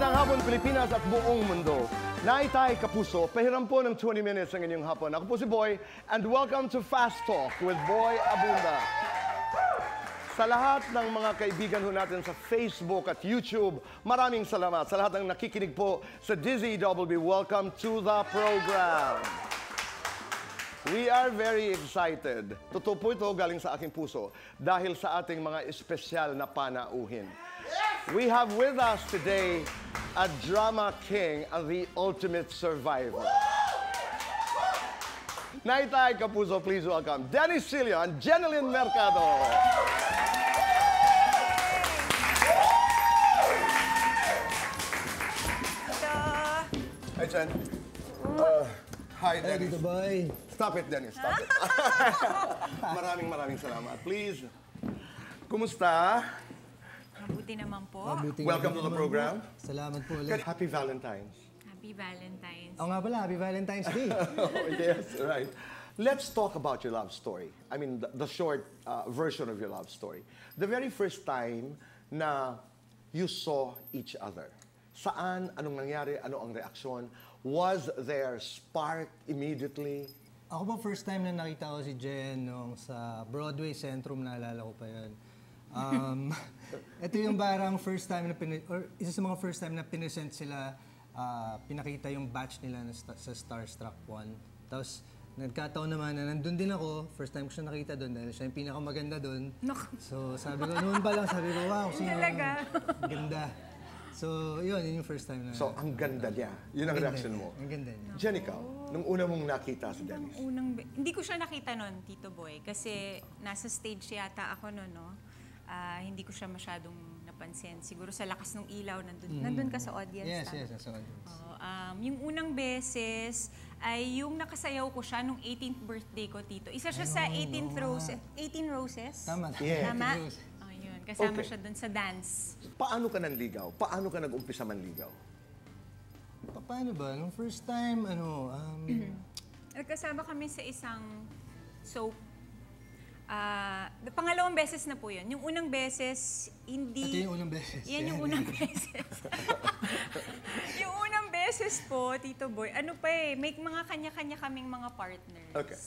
Magandang hapon, Pilipinas at buong mundo. Naitay Kapuso, pahiram po ng 20 minutes ang inyong hapon. Ako po si Boy, and welcome to Fast Talk with Boy Abunda. Sa lahat ng mga kaibigan ho natin sa Facebook at YouTube, maraming salamat. Sa lahat ng nakikinig po sa Dizzy WB, welcome to the program. We are very excited. Totoo po ito galing sa aking puso dahil sa ating mga espesyal na panauhin. We have with us today a drama king and the ultimate survivor. Naitay Kapuso, please welcome Dennis Cilio and Jeneline Mercado. Hi, Jen. Hi, Dennis. Dito, boy. Stop it, Dennis. Stop it. Maraming salamat. Please. Kumusta? Mabuti naman po. Welcome to the program. Salamat po ulit. Happy Valentine's. Happy Valentine's. Oo nga pala, Happy Valentine's Day. Oh, yes, right. Let's talk about your love story. I mean, the short version of your love story. The very first time na you saw each other. Saan? Anong nangyari? Ano ang reaksyon? Was there spark immediately? Ako po, first time na nakita ko si Jen nung sa Broadway Centrum, naalala ko pa yun. Ito yung parang first time na, isa sa mga first time na pinesent sila, pinakita yung batch nila sa Starstruck 1. Tapos, nagkataon naman na nandun din ako, first time ko siya nakita doon dahil siya yung pinakamaganda doon. So, sabi ko, noon pa lang, sabi ko, wow, sino ganda. So, yun yung first time na... So, ang ganda niya. Yun ang reaction mo. Ang ganda niya. Jen, ikaw, nung una mong nakita si Dennis? Hindi ko siya nakita noon, Tito Boy, kasi nasa stage yata ako noon, no? Hindi ko siya masyadong napansin. Siguro sa lakas ng ilaw, nandun ka sa audience. Yes, nasa audience. Yung unang beses ay yung nakasayaw ko siya nung 18th birthday ko, Tito. Isa siya sa 18 Roses. Tama. Yeah. Tama? Yun. Kasama siya dun sa dance. Paano ka nanligaw? Paano ka nag-umpisa manligaw? Paano ba? Nung first time, Nagkasama kami sa isang soap. Pangalawang beses na po yun. Yung unang beses, hindi... Ito yung unang beses. Yan yung unang beses. Yung unang beses po, Tito Boy, ano pa may mga kanya-kanya kaming mga partners. Okay.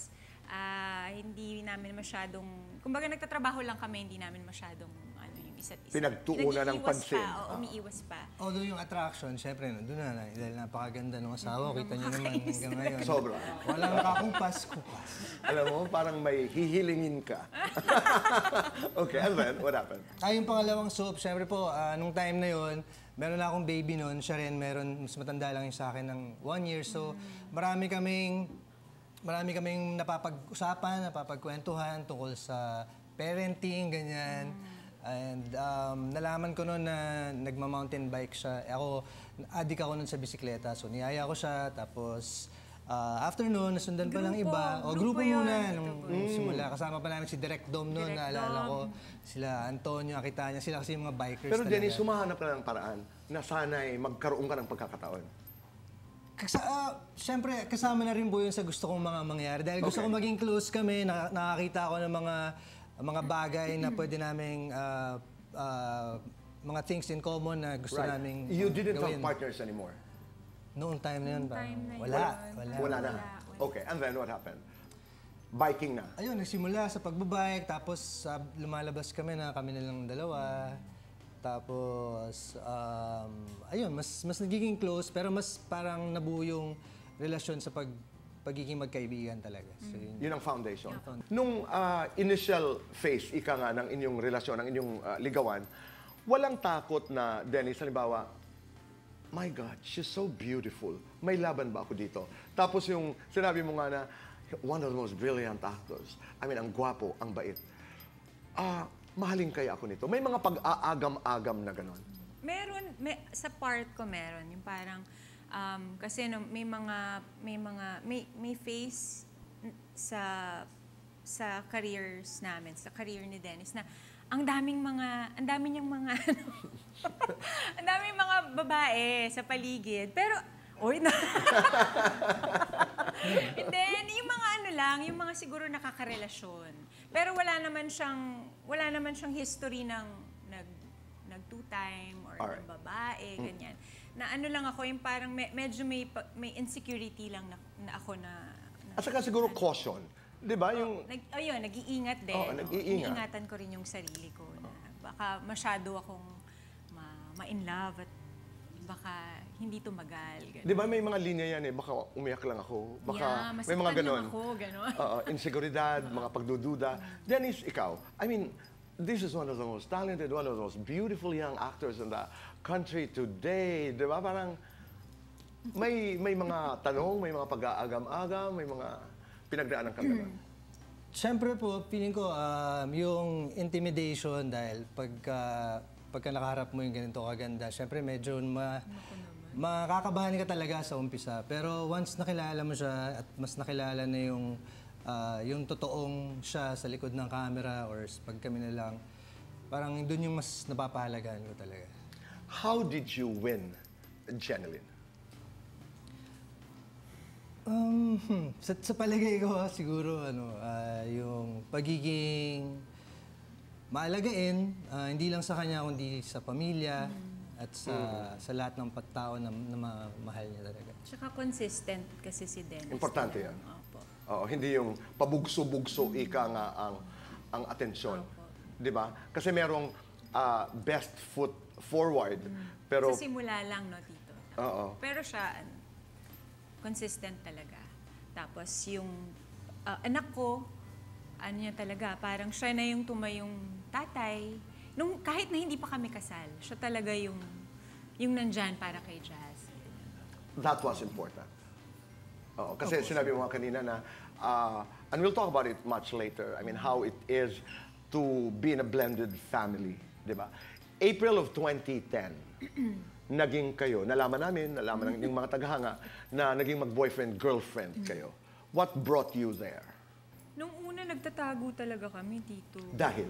Hindi namin masyadong... Kumbaga nagtatrabaho lang kami, hindi namin masyadong yung isa't isa. Pinagtuunan ng pansin. Umiiwas pa. Although yung attraction, syempre, nandun na. Dahil napakaganda ng asawa, kita niyo naman hanggang ngayon. Sobra. Walang kakupas-kupas. Alam mo, parang may hihilingin ka. Okay, and then, what happened? Yung pangalawang soap, syempre po, nung time na yun, meron na akong baby noon. Siya rin, mas matanda lang yung sa akin ng 1 year. So, marami kaming napapag-usapan, napapagkwentuhan tungkol sa parenting, ganyan. And nalaman ko noon na nagma-mountain bike siya. Addict ako noon sa bisikleta. So, niyaya ko siya. Tapos, after noon, nasundan pa ng iba. Grupo muna. Nung simula, kasama pa namin si Direct Dom noon. Naalala ko. Sila Antonio, Akitanya. Sila kasi yung mga bikers Pero talaga. Dennis, humahanap ka ng paraan na sana'y magkaroon ka ng pagkakataon. Siyempre, kasama na rin po yun sa gusto kong mga mangyari. Dahil gusto kong maging close kami, nakakita ako ng mga bagay na pwede naming, mga things in common na gusto naming You didn't gawin. have partners anymore? Noong time na yun ba? Wala na. Okay, and then what happened? Biking na? Ayun, nagsimula sa pagbabike, tapos lumalabas kami na kami na lang dalawa. Tapos, ayun, mas nagiging close, pero mas parang nabuo yung relasyon sa pagiging magkaibigan talaga. So, yun ang foundation. Nung initial phase, ika nga, ng inyong relasyon, ng inyong ligawan, walang takot na, Dennis, halimbawa, my God, she's so beautiful. May laban ba ako dito? Tapos yung sinabi mo nga na, one of the most brilliant actors. I mean, ang gwapo, ang bait. Mahalin kaya ako nito? May mga pag-aagam-agam na gano'n? Meron, sa part ko meron. Yung parang, kasi no, may phase sa careers namin, sa career ni Dennis na ang daming niyang ang daming mga babae sa paligid. Pero, And then, yung mga yung mga siguro nakakarelasyon. Pero wala naman siyang history ng nag two-time or ng babae, ganyan. na ano lang ako, yung parang medyo may insecurity lang na ako na At saka siguro caution. Di ba? Yung, nag-iingat din. Oo, nag-iingat. Iniingatan ko rin yung sarili ko na baka masyado akong ma-in love at baka hindi tumagal. Ganun. di ba may mga linya yan eh, baka umiyak lang ako, baka may masaktan mga ganon. lang ako, ganon. Oo, inseguridad, mga pagdududa. Dennis, ikaw, I mean, this is one of the most talented, one of the most beautiful young actors in the country today. Di ba? Parang may mga tanong, may mga pag-aagam-agam, may mga pinagdaanan ka ganon. Siyempre po, feeling ko yung intimidation dahil pagka nakaharap mo yung ganito kaganda, siyempre medyo makakabahan ka talaga sa umpisa. Pero once nakilala mo siya at mas nakilala na yung totoong siya sa likod ng camera or pag kami na lang, parang doon yung mas napapahalagaan ko talaga. How did you win, Jeneline? Sa palagay ko siguro yung pagiging maalagain, hindi lang sa kanya kundi sa pamilya at sa lahat ng tao na mahal niya talaga. Tsaka consistent kasi si Dennis. Importante yan. Opo. Oo, hindi yung pabugso-bugso ika nga ang atensyon. Di ba? Kasi merong best foot forward. Pero, Sa simula lang, no, Tito? oo. Pero siya, consistent talaga. Tapos yung anak ko, ano niya talaga, parang siya na yung tumayong tatay. Kahit na hindi pa kami kasal, siya talaga yung nandyan para kay Jazz. That was important. Oo, kasi sinabi mo nga kanina na, and we'll talk about it much later, I mean, how it is to be in a blended family, di ba? April of 2010, naging kayo, nalaman ng yung mga tagahanga, na naging mag-boyfriend-girlfriend kayo. What brought you there? Nung una, nagtatago talaga kami, Tito. Dahil?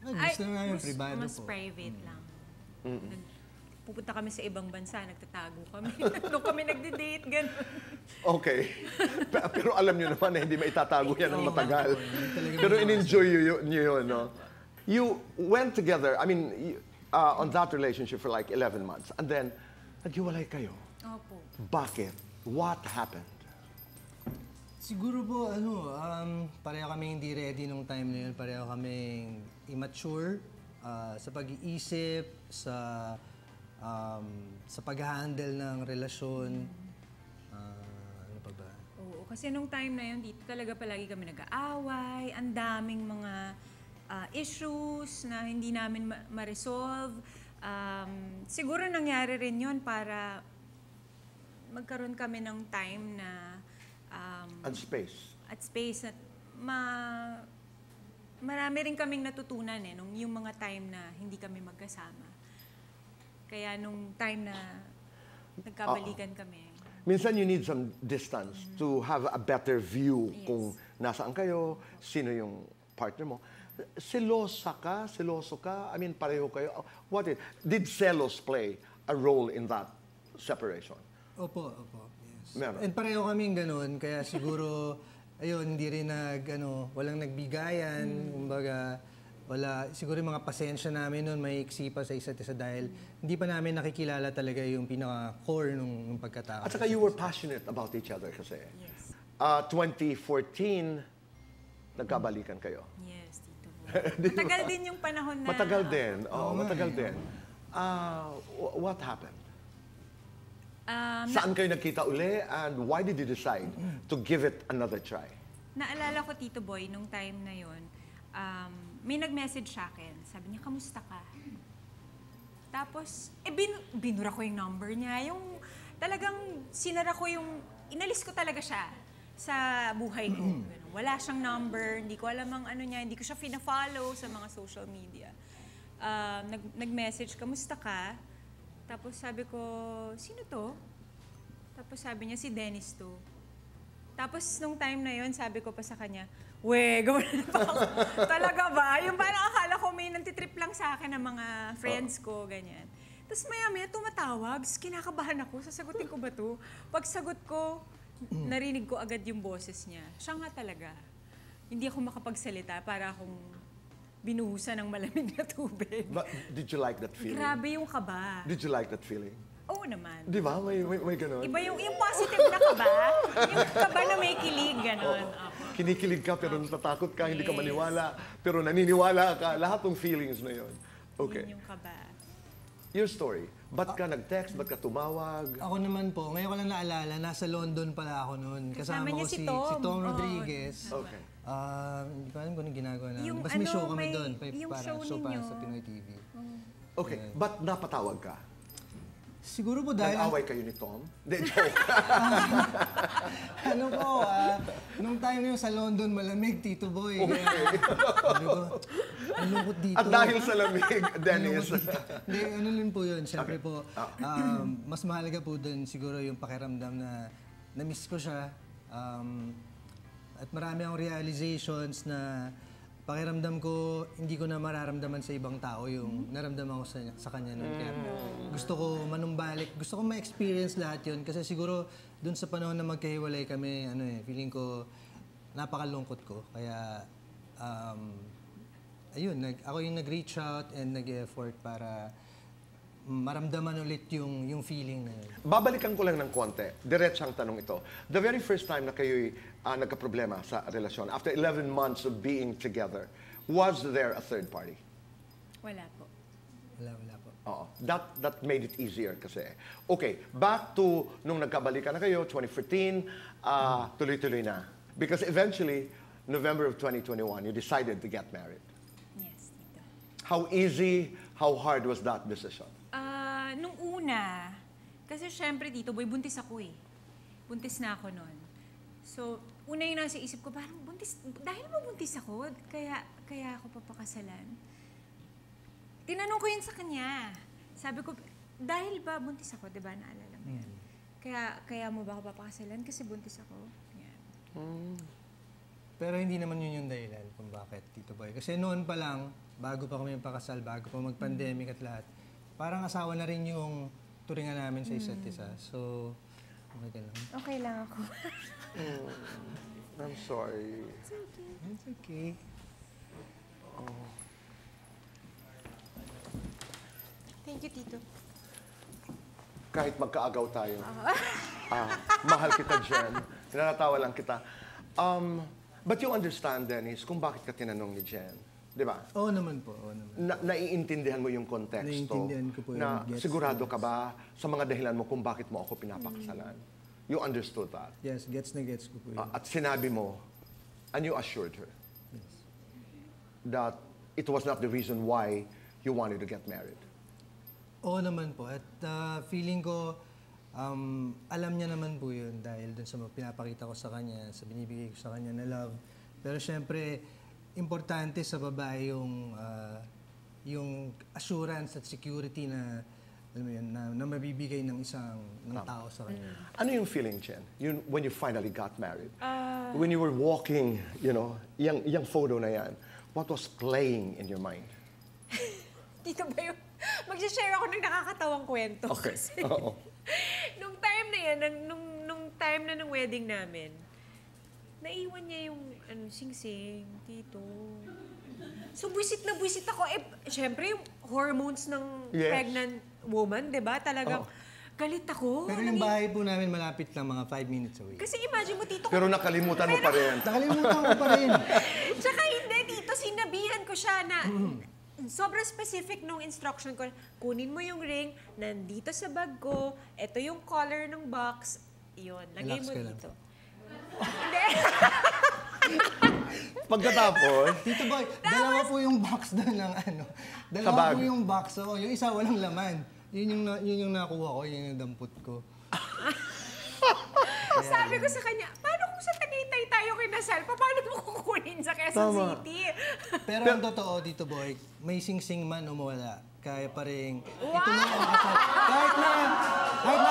Gusto namin privado mas po. private lang. Pupunta kami sa ibang bansa, nagtatago kami. Doon kami nagde-date, gano'n. Okay. Pero alam nyo naman na hindi maitatago yan ng matagal. Pero in-enjoy nyo yun, no? You went together, I mean, on that relationship for like 11 months. And then, naghiwalay kayo. Opo. Bakit? What happened? Siguro po, pareho kami hindi ready nung time na yun. Pareho kami immature sa pag-iisip, sa pag-handle ng relasyon. Ano pa ba? Oo, kasi nung time na yun, dito talaga palagi kami nag-aaway, ang daming mga issues na hindi namin ma-resolve. Siguro nangyari rin yun para magkaroon kami ng time na And space. at space at marami rin kaming natutunan nung yung mga time na hindi kami magkasama. Kaya nung time na nagkabalikan kami. Minsan you need some distance to have a better view kung nasaan kayo, sino yung partner mo. Selosa ka? Seloso ka? I mean, pareho kayo? Did selos play a role in that separation? Opo. Yes. Meron. And pareho kaming ganun, kaya siguro, ayun, hindi rin walang nagbigayan, kumbaga, siguro yung mga pasensya namin noon, may iksi pa sa isa't isa dahil hindi pa namin nakikilala talaga yung pinaka-core nung pagkatao. At saka you were passionate about each other kasi. Yes. 2014, nagkabalikan kayo. Yes, Tito. Matagal din yung panahon na... Matagal din. Oo, matagal din. What happened? Saan kayo nagkita uli and why did you decide to give it another try? Naalala ko, Tito Boy, nung time na yon, may nag-message sa akin. Sabi niya, kamusta ka? Tapos, binura ko yung number niya. Yung talagang sinara ko inalis ko talaga siya sa buhay ko. Wala siyang number, hindi ko alam ang ano niya, hindi ko siya fina-follow sa mga social media. Nag-message, kamusta ka? Tapos sabi ko, sino to? Tapos sabi niya, si Dennis to. Tapos nung time na yon, sabi ko pa sa kanya, gawin na pa ako. Talaga ba? Yung parang akala ko may nantitrip lang sa akin ng mga friends ko, ganyan. Tapos maya-maya tumatawag, kinakabahan ako, sasagutin ko ba to? Pag sagot ko, narinig ko agad yung boses niya. Siya nga talaga. Hindi ako makapagsalita para akong binuhusan ng malamig na tubig. But did you like that feeling? Grabe yung kaba. Did you like that feeling? Oo naman. Di ba? May ganun. Iba yung positive na kaba. Yung kaba na may kilig, ganon. Ako. Kinikilig ka pero natatakot ka, hindi ka maniwala, pero naniniwala ka. Lahat ng feelings na yun. Okay. Yun yung kaba. Your story. Ba't ka nag-text? Ba't ka tumawag? Ako naman po, ngayon ko lang naalala, nasa London pala ako noon. Kasama Kasama niya ko si si Tom. Tom Oo. Rodriguez. Okay. Hindi ko alam kung anong ginagawa namin. Yung Basta may ano, show kami may- doon. yung Para show show para ninyo. sa Pinoy TV. Okay. Ba't napatawag ka? Siguro po dahil... Nag-away kayo ni Tom? Hindi, joke. ano po, nung time na yun sa London, malamig, Tito Boy. Kaya, sabi ko, ang lungkot dito. At dahil sa lamig, Dennis. Hindi, ano rin po yun. Siyempre po, mas mahalaga po dun siguro yung pakiramdam na na-miss ko siya. At marami akong realizations na pakiramdam ko, hindi ko na mararamdaman sa ibang tao yung naramdaman ko sa kanya noon. Kaya gusto ko manumbalik, gusto ko ma-experience lahat yun. Kasi siguro dun sa panahon na magkahiwalay kami, feeling ko napakalungkot ko. Kaya, ayun, ako yung nag-reach out and nag-effort para maramdaman ulit yung feeling na yun. Babalikan ko lang ng konti. Diretsang tanong ito. The very first time na kayo'y nagka-problema sa relasyon, after 11 months of being together, was there a third party? Wala po. Wala po. Oo. That made it easier kasi. Okay, back to nung nagkabalikan na kayo, 2014, tuloy-tuloy na. Because eventually, November of 2021, you decided to get married. Yes, dito. How easy, how hard was that decision? Nung una, kasi syempre dito, boy, buntis ako eh. Buntis na ako noon. So, una yung nasa isip ko, parang buntis, dahil ba buntis ako, kaya ako papakasalan. Tinanong ko yun sa kanya. Sabi ko, dahil ba buntis ako, di ba, naalala mo yan? Kaya mo ba ako papakasalan? Kasi buntis ako. Yan. Pero hindi naman yun yung dahilan kung bakit, Tito Boy. Kasi noon pa lang, bago pa kami pakasal, bago pa mag-pandemic at lahat, parang asawa na rin yung turingan namin sa isa't isa. So, okay lang. Okay lang ako. I'm sorry. It's okay. Thank you, Tito. Kahit magkaagaw tayo, mahal kita, Jen. Tinatawa lang kita. But you understand, Dennis, kung bakit ka tinanong ni Jen. Di ba? Oo naman po, oo naman. Naiintindihan mo yung konteksto. Naiintindihan ko po yung na gets. sigurado ka ba sa mga dahilan mo kung bakit mo ako pinapakasalan? You understood that. Yes, gets na gets ko po yun. At sinabi mo, and you assured her that it was not the reason why you wanted to get married. Oo naman po. At feeling ko, alam niya naman po yun dahil dun sa pinapakita ko sa kanya, sa binibigay ko sa kanya na love. Pero syempre, importante sa babae yung assurance at security na alam mo yun, na mabibigay ng tao sa kanya. Ano yung feeling, Jen, when you finally got married? When you were walking, yung photo na yan, what was playing in your mind? Dito ba yung... Mag-share ako ng nakakatawang kwento. Okay. Kasi Oo. nung time na yan, nung time na ng wedding namin, naiwan niya yung sing-sing, Tito. So, buwisit na buwisit ako. Syempre, yung hormones ng Yes. pregnant woman, di ba? Talagang galit ako. Pero yung bahay po namin malapit lang, mga 5 minutes away. Kasi imagine mo, Tito. Pero nakalimutan mo pa rin. Nakalimutan ko pa rin. Tsaka hindi, Tito, sinabihan ko siya na sobrang specific nung instruction ko. Kunin mo yung ring, nandito sa bag ko, ito yung color ng box, yun, lagay Relax mo ka lang. dito. Hindi. Pagkatapos, Tito Boy, dalawa po yung box doon ng ano. Sa Dalawa bag. po yung box. Oo, yung isa walang laman. Yun yung nakuha ko, yun yung dampot ko. Sabi ko sa kanya, paano kung sa Tagaytay tayo kinasal? Paano mo kukunin sa Quezon Tama. City? Pero ang totoo, Tito Boy, may sing-sing man o mawala, kaya pa rin, ito na ang kasal. Kahit na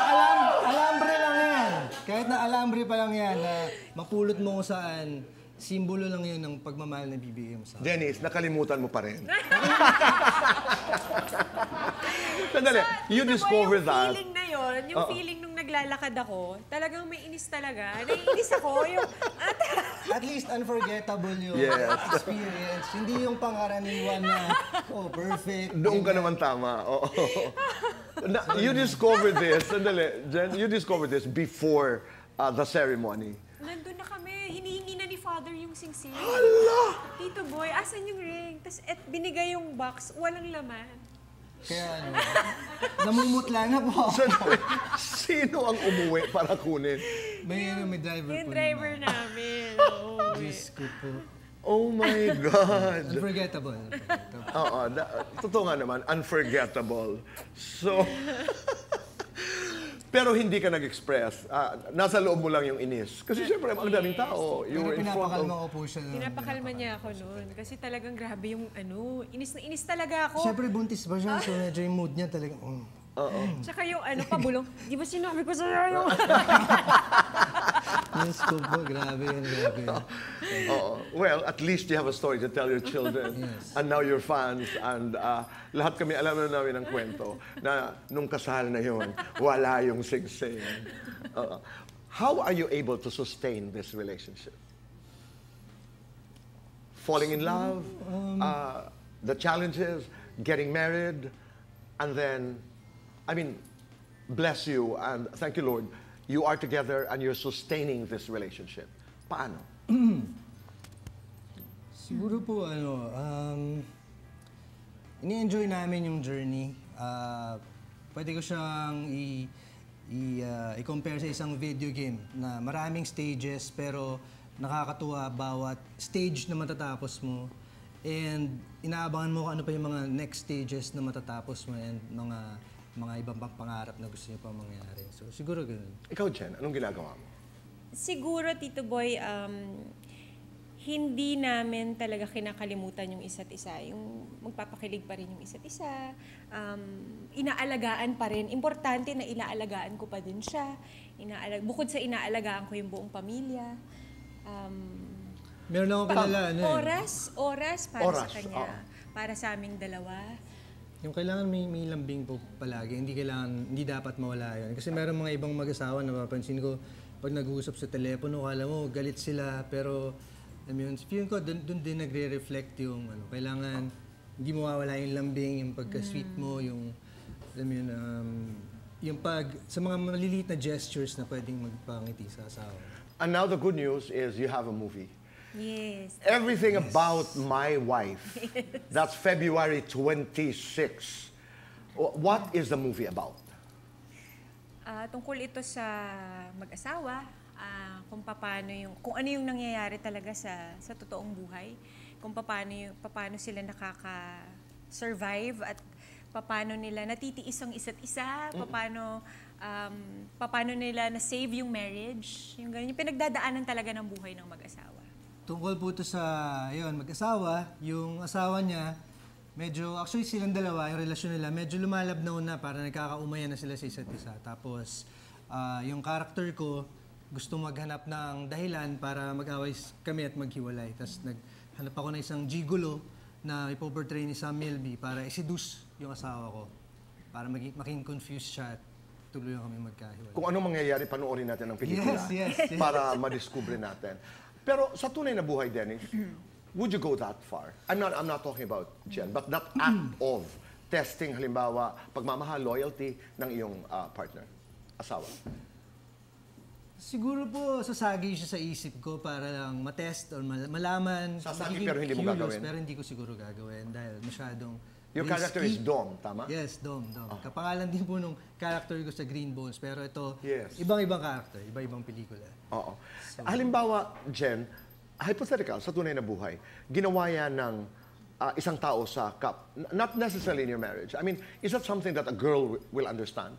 alambre lang yan. Kahit na alambre pa lang yan, na mapulot mo kung saan, simbolo lang yun ng pagmamahal na bibigay mo sa akin. Dennis, nakalimutan mo pa rin. Sandali, you Tito Boy, discover yung that. feeling na yun, yung feeling nung naglalakad ako, talagang may inis talaga. Naiinis ako. Yung, At least unforgettable yung Yes. experience. Hindi yung pangkaraniwan na, perfect. Doon ka naman tama. Oo. You discovered this, sandali, Jen, you discovered this before the ceremony. nandun na kami, hinihingi na ni Father yung singsing. Hala! Tito Boy, asan yung ring? Tapos binigay yung box, walang laman. Kaya namumutla na po. Sandali, sino ang umuwi para kunin? May driver Yung po driver naman. namin. Oo, Diyos ko po. Oh my God! Unforgettable. Oo, totoo nga naman, unforgettable. So, pero hindi ka nag-express. Nasa loob mo lang yung inis. Kasi syempre, ang daming tao. You Pero were in front pinapakalma of... ko po siya. Pinapakalma niya ako noon. Kasi talagang grabe yung inis na inis talaga ako. Siyempre buntis pa siya, so medyo yung mood niya talagang, Tsaka yung pabulong, di ba sinabi ko sa'yo yung... Diyos ko po, grabe yan, grabe yan. Oo. Well, at least you have a story to tell your children. Yes. And now your fans. And lahat kami, alam na namin ang kwento na nung kasal na yun, wala yung singsing. How are you able to sustain this relationship? Falling in love, the challenges, getting married, and then, I mean, bless you and thank you, Lord, you are together and you're sustaining this relationship. Paano? Siguro po, ini-enjoy namin yung journey. Pwede ko siyang i-compare sa isang video game na maraming stages pero nakakatuwa bawat stage na matatapos mo. And inaabangan mo kung ano pa yung mga next stages na matatapos mo and mga ibang pang pangarap na gusto niyo pa mangyari. So siguro ganun. Ikaw, Jen, anong ginagawa mo? Siguro, Tito Boy, hindi namin talaga kinakalimutan yung isa't isa. Yung magpapakilig pa rin yung isa't isa. Inaalagaan pa rin. Importante na inaalagaan ko pa din siya. Bukod sa inaalagaan ko yung buong pamilya. Meron akong kilala, Oras para sa kanya. Para sa aming dalawa. Yung kailangan may lambing po palagi, hindi dapat mawala yun. Kasi meron mga ibang mag-asawa na mapapansin ko, pag nag-uusap sa telepono, kala mo galit sila, pero feeling ko doon din nagre-reflect yung kailangan hindi mawawala yung lambing, yung pagka-sweet mo, yung sa mga maliliit na gestures na pwedeng magpangiti sa asawa. And now the good news is you have a movie. Yes. Everything About My Wife. That's February 26. What is the movie about? Tungkol ito sa mag-asawa, kung ano yung nangyayari talaga sa totoong buhay, kung paano sila nakaka-survive at paano nila natitiis ang isa't isa, paano nila na-save yung marriage, yung ganun, yung pinagdadaanan talaga ng buhay ng mag-asawa. Tungkol po ito sa mag-asawa, yung asawa niya, actually silang dalawa, yung relasyon nila, medyo lumalabnaw na para nagkakaumayan na sila sa isa't isa. Tapos, yung character ko, gusto maghanap ng dahilan para mag-away kami at maghiwalay. Tapos naghanap ako ng isang gigolo na ipoportray ni Sam Milby para i-seduce yung asawa ko. Para maging confused siya at tuloy kami magkahiwalay. Kung anong mangyayari, panoorin natin ang pelikula. Yes. Para madiskubre natin. Pero sa tunay na buhay, Dennis, would you go that far? I'm not talking about Jen, but that act of testing, halimbawa, pagmamahal, loyalty ng iyong partner, asawa. Siguro po sasagi siya sa isip ko para lang matest or malaman. Sasagi magiging pero hindi mo curious, gagawin? Pero hindi ko siguro gagawin dahil masyadong Your risky. character is Dom, tama? Yes, Dom. Kapangalan din po nung character ko sa Green Bones. Pero ito, Yes. ibang-ibang character, iba-ibang pelikula. Oo. Halimbawa, Jen, hypothetical, sa tunay na buhay, ginawa yan ng isang tao sa cup. Not necessarily in your marriage. I mean, is that something that a girl will understand?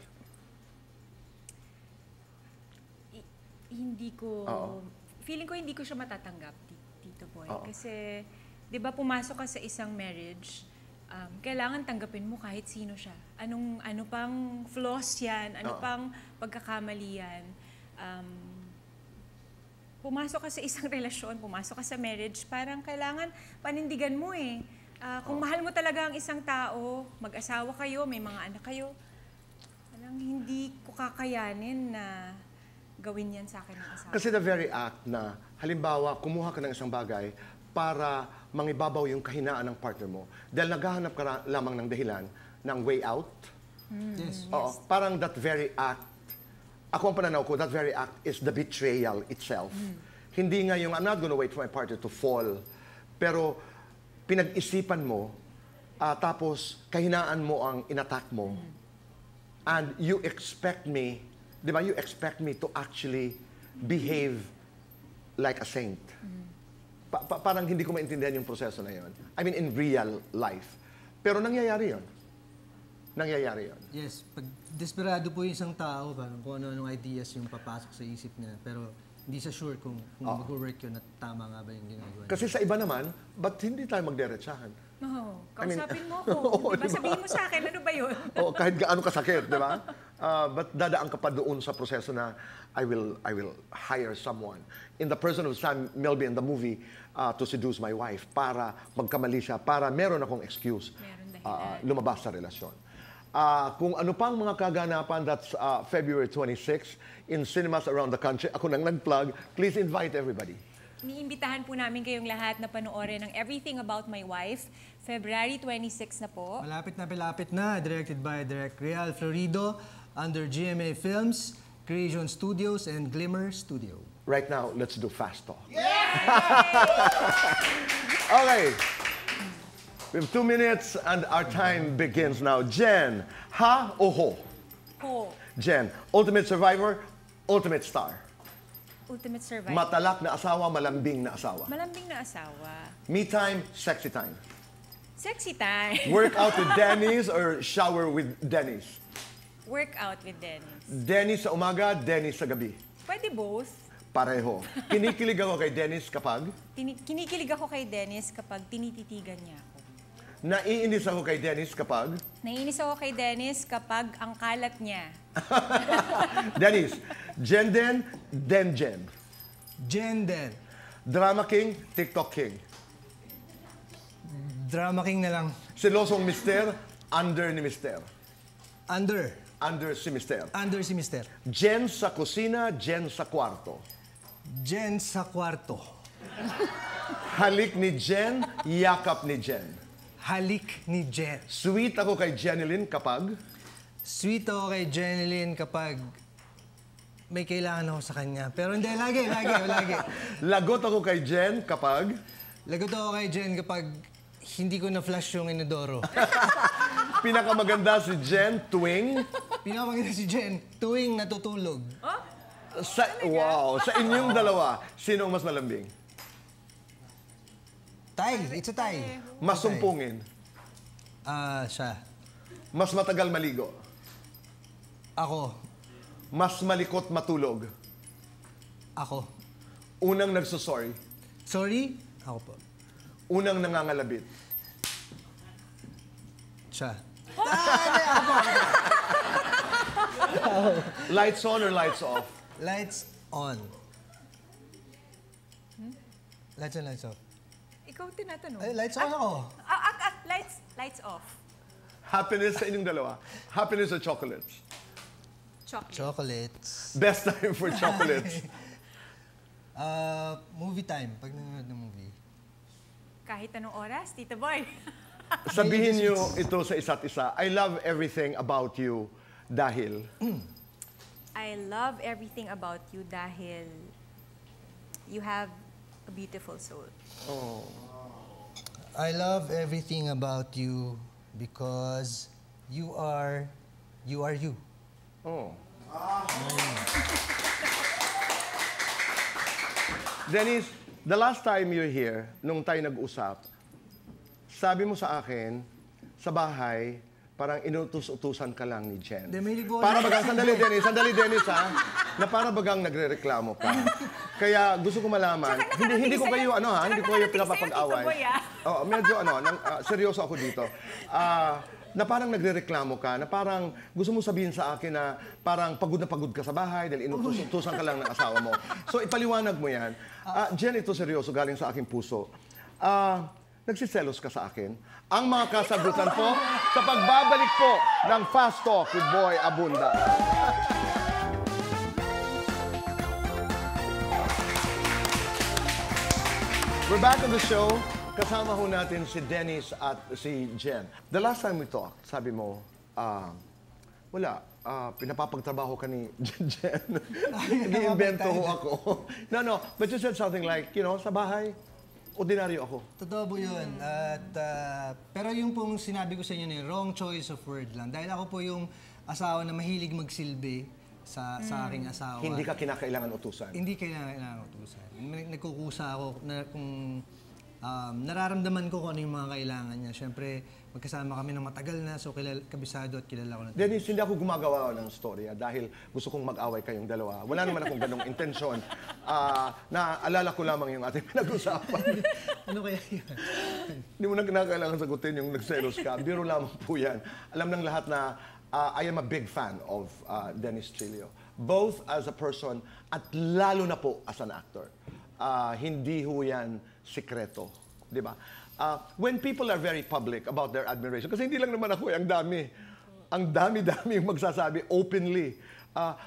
Feeling ko hindi ko siya matatanggap, Tito Boy. Oo. Kasi, di ba pumasok ka sa isang marriage, kailangan tanggapin mo kahit sino siya. Ano pang flaws yan, ano pang pagkakamali yan. Pumasok ka sa isang relasyon, pumasok ka sa marriage, parang kailangan panindigan mo eh. Kung mahal mo talaga ang isang tao, mag-asawa kayo, may mga anak kayo, Parang hindi ko kakayanin na gawin yan sa akin ng asawa. Kasi the very act na, halimbawa, kumuha ka ng isang bagay para mangibabaw yung kahinaan ng partner mo. Dahil naghahanap ka lamang ng dahilan ng way out. Yes. Oo, parang that very act, ako ang pananaw ko, that very act is the betrayal itself. Hindi nga yung, I'm not gonna wait for my partner to fall. Pero pinag-isipan mo, tapos kahinaan mo ang inattack mo. And you expect me, di ba, you expect me to actually behave like a saint. Parang hindi ko maintindihan yung proseso na yon. I mean, in real life. Pero nangyayari yon. Nangyayari yon. Yes, pag desperado po yung isang tao, parang kung ano-anong ideas yung papasok sa isip niya. Pero hindi siya sure kung mag-work yun at tama nga ba yung ginagawa niya. Kasi sa iba naman, ba't hindi tayo magderechahan? No, kausapin mo ko. Oo, Diba, sabihin mo sa akin, ano ba yun? O kahit gaano kasakit, di ba? But dadaan ka pa doon sa proseso na I will hire someone in the person of Sam Milby in the movie to seduce my wife para magkamali siya, para meron akong excuse lumabas sa relasyon. Kung ano pang mga kaganapan, that's February 26 in cinemas around the country. Ako nang nag-plug. Please invite everybody. Iniimbitahan po namin kayong lahat na panoorin ng Everything About My Wife. February 26 na po. Malapit na. Directed by Direk Real Florido under GMA Films, Creation Studios, and Glimmer Studio. Right now, let's do fast talk. Okay. We have 2 minutes and our time begins now. Jen, ha o ho? Ho. Jen, ultimate survivor, ultimate star. Ultimate Survivor. Matalak na asawa, malambing na asawa. Malambing na asawa. Me time, sexy time. Sexy time. Work out with Dennis or shower with Dennis? Work out with Dennis. Dennis sa umaga, Dennis sa gabi. Pwede both. Pareho. Kinikilig ako kay Dennis kapag Kinikilig ako kay Dennis kapag tinititigan niya ako. naiinis ako kay Dennis kapag Naiinis ako kay Dennis kapag ang kalat niya. Dennis, Jen Den Jen. Jen Den. Drama King, TikTok King. Drama King na lang. Silosong Mister, under ni Mister. Under. Under si Mister. Under si Mister. Jen sa kusina, Jen sa kwarto. Jen sa kwarto. Halik ni Jen, yakap ni Jen. Halik ni Jen. Sweet ako kay Jeneline kapag Sweet ako kay Jeneline kapag may kailangan ako sa kanya. Pero hindi, lagi. lagot ako kay Jen kapag Lagot ako kay Jen kapag hindi ko na-flush yung inodoro. pinakamaganda si Jen tuwing Pinakamaganda si Jen, tuwing natutulog. sa inyong dalawa, sino ang mas malambing? Tay, it's a tie. Mas sumpungin, Siya. mas matagal maligo, Ako. mas malikot matulog, Ako. unang nagsusorry, Sorry? Ako po. unang nangangalabit. Siya. Lights on or lights off? Lights on. Lights on, lights off. Ikaw tinatanong. Ay, lights on ako. Lights off. Happiness sa inyong dalawa. Happiness or chocolates? Chocolate. Chocolates. Best time for chocolates. Movie time. Pag nanonood ng movie. Kahit anong oras, Tito Boy. Sabihin niyo ito sa isa't isa. I love everything about you dahil I love everything about you dahil you have a beautiful soul. I love everything about you because you are you. Dennis, the last time you're here, nung tayo nag-usap, sabi mo sa akin, sa bahay, parang inutos-utusan ka lang ni Jen. Para bagang, sandali Dennis ha, na para bagang nagre-reklamo ka. Kaya gusto ko malaman, hindi ko kayo, hindi ko kayo pinapapag-away. Oo, medyo seryoso ako dito. Na parang nagre-reklamo ka, na parang gusto mo sabihin sa akin na parang pagod na pagod ka sa bahay dahil inutos-utusan ka lang ng asawa mo. So ipaliwanag mo yan. Jen, ito seryoso, galing sa aking puso. nagsiselos ka sa akin? Ang mga kasagutan po sa pagbabalik po ng Fast Talk with Boy Abunda. We're back on the show. Kasama ho natin si Dennis at si Jen. The last time we talked, sabi mo, wala, pinapapagtrabaho ka ni Jen. Nag-iimbento ho ako. No, but you said something like, sa bahay, ordinaryo ako. Totoo po yun. At, pero yung pong sinabi ko sa inyo wrong choice of word lang. Dahil ako po yung asawa na mahilig magsilbi sa aking asawa. Hindi ka kinakailangan utusan. Hindi kailangan utusan. Nagkukusa ako na kung nararamdaman ko kung ano yung mga kailangan niya. Siyempre, magkasama kami ng matagal na, so kabisado at kilala ko na. Dennis, hindi ako gumagawa ng storya dahil gusto kong mag-away kayong dalawa. Wala naman akong ganong intensyon. Naalala ko lamang yung ating pinag-usapan. Ano kaya yun? Hindi mo na kinakailangan sagutin yung nagselos ka. Biro lamang po yan. Alam ng lahat na I am a big fan of Dennis Trillo. Both as a person at lalo na po as an actor. Hindi ho yan sikreto. Di ba? When people are very public about their admiration, kasi hindi lang naman ako, ang dami. Ang dami-dami yung magsasabi openly.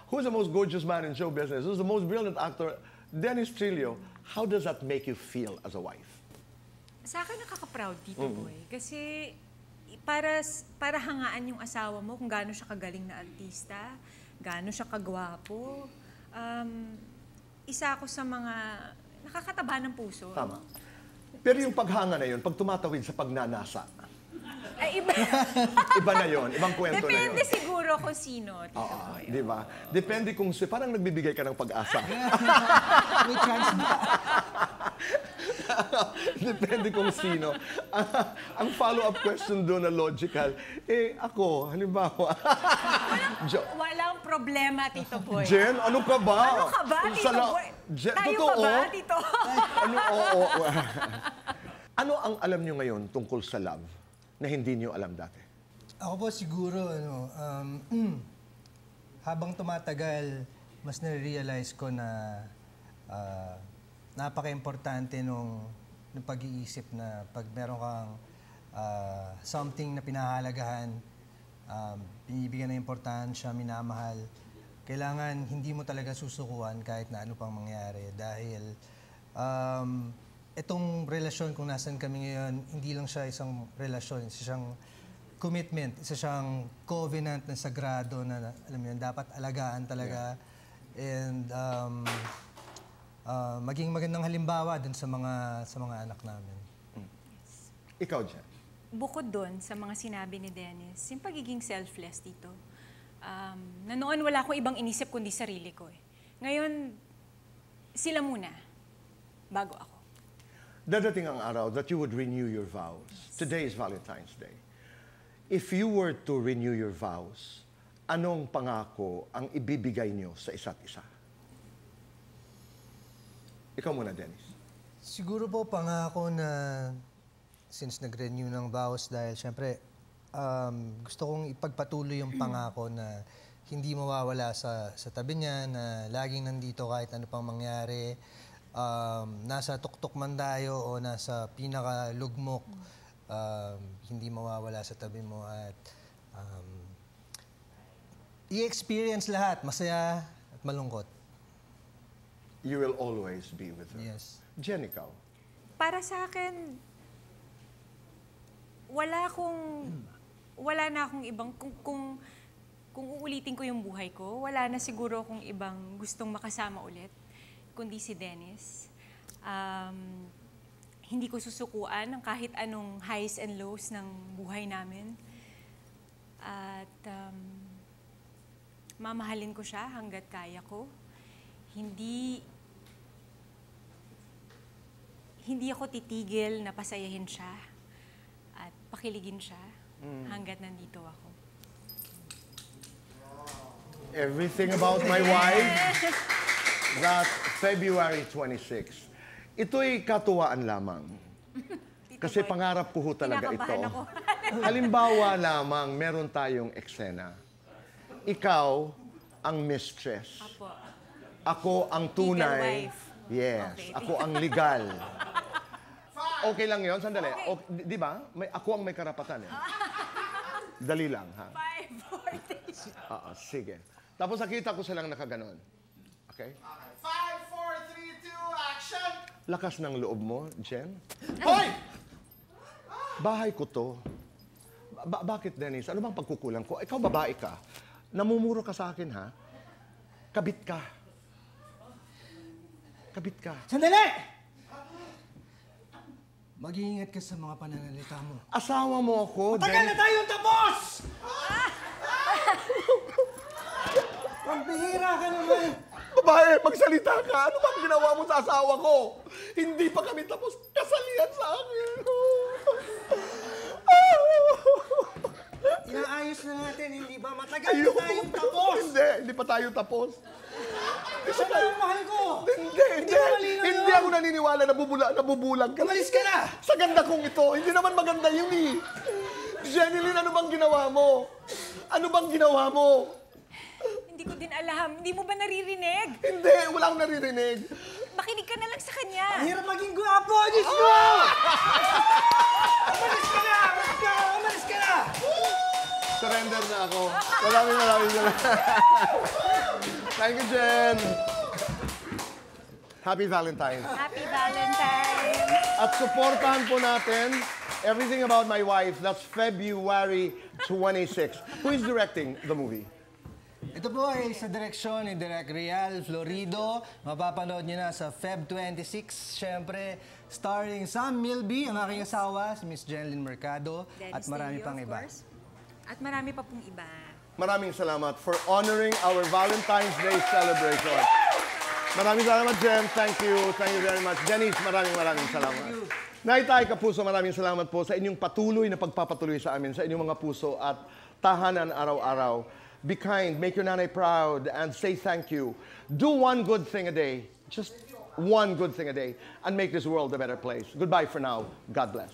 Who's the most gorgeous man in show business? Who's the most brilliant actor? Dennis Trillo. How does that make you feel as a wife? Sa akin nakaka-proud, Tito Boy. Kasi para hangaan yung asawa mo kung gaano siya kagaling na artista, gaano siya kagwapo. Isa ako sa mga nakakataba ng puso. Tama. Pero yung paghanga na yun, pag tumatawid sa pagnanasa, ay, iba. iba na yun, ibang kwento na yun. Depende siguro kung sino, Tito Boy. Di ba? Depende kung parang nagbibigay ka ng pag-asa. May chance ba? Depende kung sino. Ang follow-up question doon na logical, ako, halimbawa. Walang problema, Tito Boy. Jen, ano ka ba? Ano ka ba, Tito Boy? Tayo totoo? ka ba, Tito? Oo. Ano ang alam nyo ngayon tungkol sa love na hindi nyo alam dati? Ako po siguro, habang tumatagal, mas nare-realize ko na napaka-importante nung pag-iisip na pag meron kang something na pinahalagahan, binibigyan ng importansya, minamahal, kailangan hindi mo talaga susukuan kahit na ano pang mangyari. Dahil itong relasyon kung nasan kami ngayon, hindi lang siya isang relasyon, isa siyang commitment, isa siyang covenant na sagrado na alam mo yun, dapat alagaan talaga. Yeah. And maging magandang halimbawa dun sa mga anak namin. Yes. Ikaw, Jen. Bukod doon sa mga sinabi ni Dennis, yung pagiging selfless dito. Na noon wala akong ibang inisip kundi sarili ko. Ngayon, sila muna, bago ako. Dadating ang araw that you would renew your vows. Today is Valentine's Day. If you were to renew your vows, anong pangako ang ibibigay nyo sa isa't isa? Ikaw muna, Dennis. Siguro po pangako na since nag-renew ng vows dahil syempre gusto kong ipagpatuloy yung pangako na hindi mawawala sa tabi niya, na laging nandito kahit ano pang mangyari. Nasa tuktok man tayo o nasa pinakalugmok, hindi mawawala sa tabi mo at i-experience lahat, masaya at malungkot. You will always be with her. Yes. Jen, ikaw. Para sa akin, wala na akong ibang, kung uulitin ko yung buhay ko, wala na siguro akong ibang gustong makasama ulit, kundi si Dennis. Hindi ko susukuan ng kahit anong highs and lows ng buhay namin. At mamahalin ko siya hanggat kaya ko. Hindi ako titigil na pasayahin siya at pakiligin siya hanggat nandito ako. Everything about my wife. That February 26. Ito'y katuwaan lamang. Kasi pangarap ko ho talaga ito. Kinakabahan ako. Halimbawa lamang, meron tayong eksena. Ikaw ang mistress. Apo. Ako ang tunay. Legal wife. Yes. Okay. Ako ang legal. Okay lang yun? Sandali. Di ba? Ako ang may karapatan eh. Dali lang, ha? 5, 4, 3. Sige. Tapos nakita ko silang nakaganon. Okay? 5, 4, 3, 2, action! Lakas ng loob mo, Jen. Hoy! Bahay ko to. Bakit, Dennis? Ano bang pagkukulang ko? Ikaw babae ka. Namumuro ka sa akin, ha? Kabit ka. Kabit ka. Sandali! Mag-iingat ka sa mga pananalita mo. Asawa mo ako, Tagal na Dennis. tayong tapos! Pambihira ka naman! Babae, magsalita ka. Ano bang ginawa mo sa asawa ko? Hindi pa kami tapos. Kasalihan sa akin. Inaayos na natin, hindi ba? Matagal na tayong tapos! Hindi pa tayo tapos. Siya na yung mahal ko! Hindi ba malinaw Hindi yun? ako naniniwala na nabubulag ka. Umalis ka na! Sa ganda kong ito, hindi naman maganda yun eh. Jeneline, ano bang ginawa mo? Ano bang ginawa mo? Hindi ko din alam. Hindi mo ba naririnig? Hindi, wala akong naririnig. Makinig ka na lang sa kanya. Ang hirap maging gwapo! Diyos ko! Umalis ka na! Umalis ka na! Surrender na ako. Maraming salamat. Thank you, Jen. Happy Valentine's. Happy Valentine. At supportahan po natin Everything About My Wife. That's February 26. Who is directing the movie? Ito po ay sa direksyon ni Direk Real Florido. Mapapanood nyo na sa Feb 26. Siyempre, starring Sam Milby, ang aking asawa, si Miss Jenlyn Mercado, at marami pang iba. At marami pa pong iba. Maraming salamat for honoring our Valentine's Day celebration. Maraming salamat, Jen. Thank you. Thank you very much. Dennis, maraming salamat. Naitay Kapuso, maraming salamat po sa inyong patuloy na pagpapatuloy sa amin, sa inyong mga puso at tahanan araw-araw. Be kind, make your nanay proud, and say thank you. Do one good thing a day. Just one good thing a day, and make this world a better place. Goodbye for now. God bless.